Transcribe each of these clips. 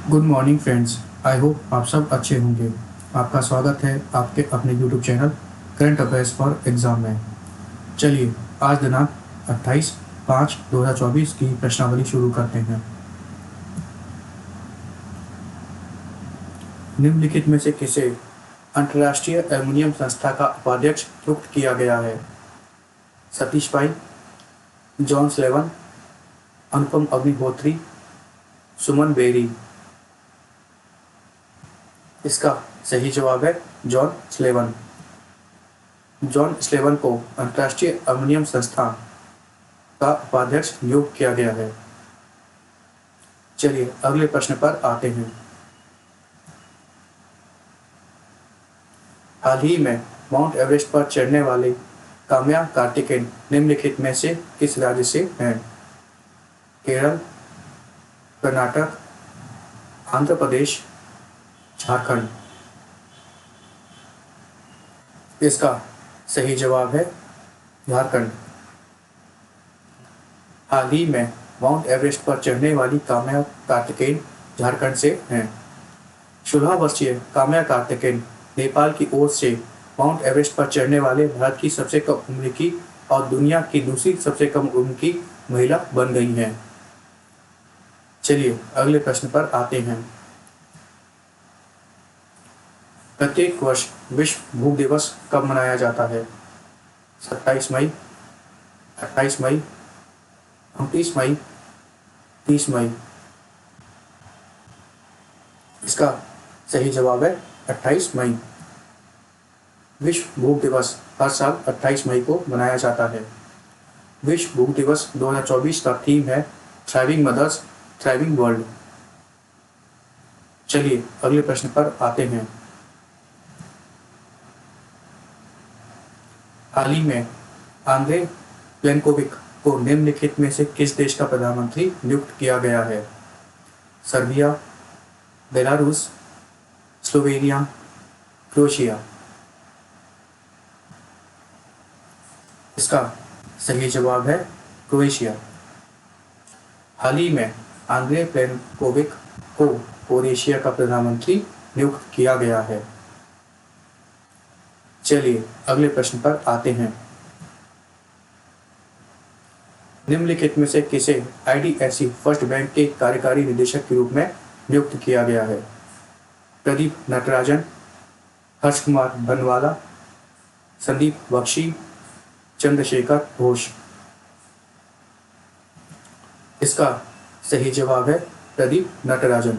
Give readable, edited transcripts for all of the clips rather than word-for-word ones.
Good morning friends. I hope आप सब अच्छे होंगे। आपका स्वागत है आपके अपने YouTube channel current affairs for exam में। चलिए आज दिनांक 28/5/2024 की प्रश्नावली शुरू करते हैं। निम्नलिखित में से किसे अंतर्राष्ट्रीय एल्युमिनियम संस्था का उपाध्यक्ष नियुक्त किया गया है? सतीश भाई, जॉन स्लेवन, अनुपम अग्निहोत्री, सुमन बेरी। इसका सही जवाब है जॉन स्लेवन। जॉन स्लेवन को अंतर्राष्ट्रीय एल्युमिनियम संस्था का उपाध्यक्ष नियुक्त किया गया है। चलिए अगले प्रश्न पर आते हैं। हाल ही में माउंट एवरेस्ट पर चढ़ने वाले काम्या कार्तिकेयन निम्नलिखित में से किस राज्य से हैं? केरल, कर्नाटक, आंध्र प्रदेश, झारखंड। इसका सही जवाब है झारखंड। हाल ही में माउंट एवरेस्ट पर चढ़ने वाली काम्या कार्तिकेयन झारखंड से हैं। 16 वर्षीय काम्या कार्तिकेयन नेपाल की ओर से माउंट एवरेस्ट पर चढ़ने वाले भारत की सबसे कम उम्र की और दुनिया की दूसरी सबसे कम उम्र की महिला बन गई हैं। चलिए अगले प्रश्न पर आते हैं। प्रत्येक वर्ष विश्व भूख दिवस कब मनाया जाता है? 27 मई, 28 मई, 29 मई, 30 मई। इसका सही जवाब है 28 मई। विश्व भूख दिवस हर साल 28 मई को मनाया जाता है। विश्व भूख दिवस 2024 का थीम है थ्राइविंग मदर्स, थ्राइविंग वर्ल्ड। चलिए अगले प्रश्न पर आते हैं। हाल ही में आंद्रे प्लेनकोविक को निम्नलिखित में से किस देश का प्रधानमंत्री नियुक्त किया गया है? Serbia, Belarus, Slovenia, Croatia. इसका सही जवाब है क्रोएशिया। हाल ही में आंद्रे प्लेनकोविक को क्रोएशिया का प्रधानमंत्री नियुक्त किया गया है। चलिए अगले प्रश्न पर आते हैं। निम्नलिखित में से किसे आईडीएफसी फर्स्ट बैंक के कार्यकारी निदेशक के रूप में नियुक्त किया गया है? प्रदीप नटराजन, हर्ष कुमार बनवाला, संदीप बख्शी, चंद्रशेखर घोष। इसका सही जवाब है प्रदीप नटराजन।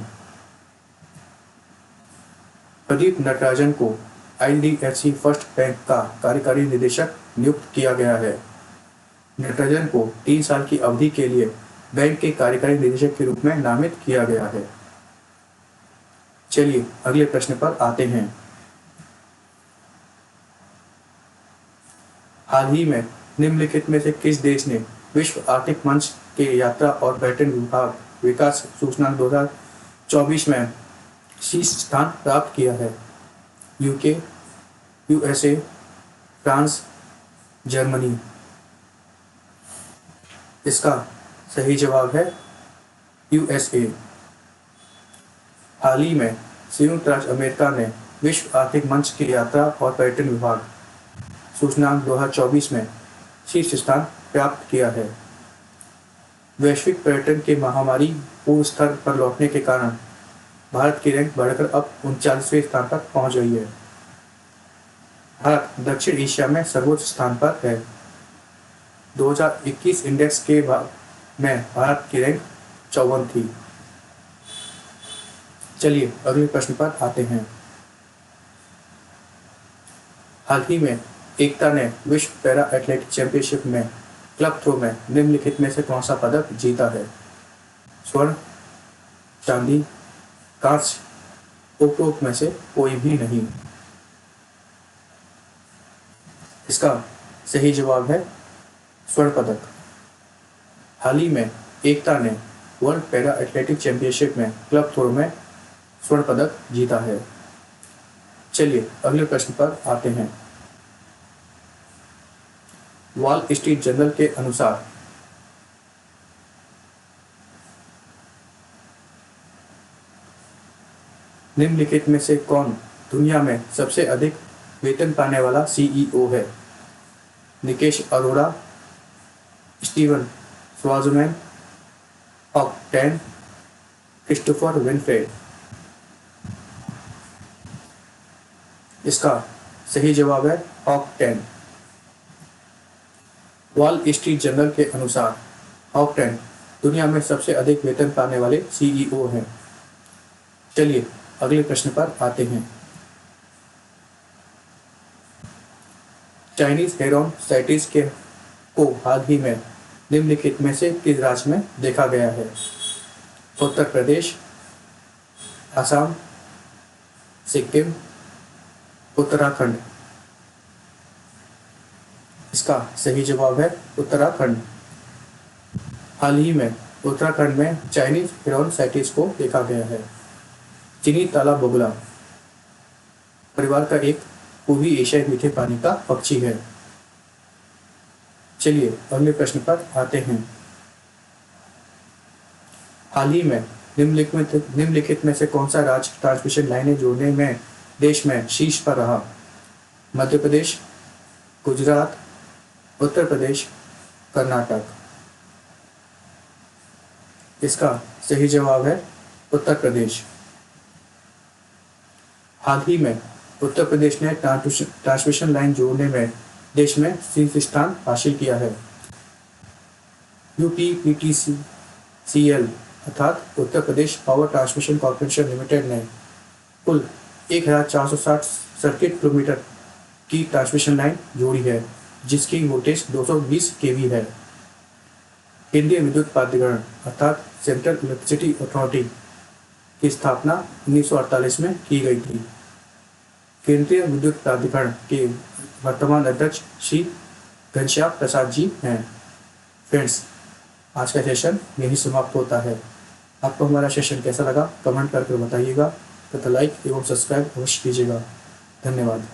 प्रदीप नटराजन को आईडीएफसी फर्स्ट बैंक का कार्यकारी निदेशक नियुक्त किया गया है। नटराजन को 3 साल की अवधि के लिए बैंक के कार्यकारी निदेशक के रूप में नामित किया गया है। चलिए अगले प्रश्न पर आते हैं। हाल ही में निम्नलिखित में से किस देश ने विश्व आर्थिक मंच के यात्रा और पर्यटन विभाग विकास सूचकांक 2024 में शीर्ष स्थान प्राप्त किया है? UK, USA, France, Germany. इसका सही जवाब है यूएसए। हाल ही में संयुक्त राज्य अमेरिका ने विश्व आर्थिक मंच की यात्रा और पर्यटन विभाग सूचकांक 2024 में शीर्ष स्थान प्राप्त किया है। वैश्विक पर्यटन के महामारी पूर्व स्तर पर लौटने के कारण भारत की रैंक बढ़कर अब 39वें स्थान पर पहुंच गई है। भारत दक्षिण एशिया में सर्वोच्च स्थान पर है। 2021 इंडेक्स के में भारत की रैंक 54 थी। चलिए अगले प्रश्न पर आते हैं। हाल ही में एकता ने विश्व पैरा एथलेटिक चैंपियनशिप में क्लब थ्रो में निम्नलिखित में से कौन सा पदक जीता है? स्वर्ण, चांदी, कांस्य, उपरोक्त में से कोई भी नहीं। इसका सही जवाब है स्वर्ण पदक। हाल ही में एकता ने वर्ल्ड पैरा एथलेटिक चैंपियनशिप में क्लब थ्रो में स्वर्ण पदक जीता है। चलिए अगले प्रश्न पर आते हैं। वॉल स्ट्रीट जर्नल के अनुसार निम्नलिखित में से कौन दुनिया में सबसे अधिक वेतन पाने वाला सीईओ है? निकेश अरोड़ा, स्टीवन स्वाजमैन, ऑक्टेन, क्रिस्टोफर विनफ्रे। इसका सही जवाब है ऑक्टेन। वॉल स्ट्रीट जर्नल के अनुसार ऑक्टेन दुनिया में सबसे अधिक वेतन पाने वाले सीईओ हैं। चलिए अगले प्रश्न पर आते हैं। चाइनीज हेरोन साइटिस को हाल ही में निम्नलिखित में से किस राज्य में देखा गया है? उत्तर प्रदेश, असम, सिक्किम, उत्तराखंड। इसका सही जवाब है उत्तराखंड। हाल ही में उत्तराखंड में चाइनीज हेरोन साइटिस को देखा गया है। चीनी तालाब बगुला परिवार का एक पूर्वी एशियाई मीठे पानी का पक्षी है। चलिए अगले प्रश्न पर आते हैं। हाल ही में निम्नलिखित में से कौन सा राज्य ट्रांसमिशन लाइनें जोड़ने में देश में शीर्ष पर रहा? मध्य प्रदेश, गुजरात, उत्तर प्रदेश, कर्नाटक। इसका सही जवाब है उत्तर प्रदेश। हाल ही में उत्तर प्रदेश ने ट्रांसमिशन लाइन जोड़ने में देश में शीर्ष स्थान हासिल किया है। यूपीपीटीसीएल अर्थात Uttar Pradesh power transmission corporation limited ने कुल 1460 सर्किट किलोमीटर की ट्रांसमिशन लाइन जोड़ी है, जिसकी वोल्टेज 220 केवी है। केंद्रीय विद्युत प्राधिकरण अर्थात सेंट्रल इलेक्ट्रिसिटी अथॉरिटी की स्थापना 1948 में की गई थी। केंद्रीय विद्युत प्राधिकरण के वर्तमान अध्यक्ष श्री घनश्याम प्रसाद जी हैं। फ्रेंड्स, आज का सेशन यही समाप्त होता है। आपको हमारा सेशन कैसा लगा कमेंट करके बताइएगा तथा लाइक एवं सब्सक्राइब अवश्य कीजिएगा। धन्यवाद।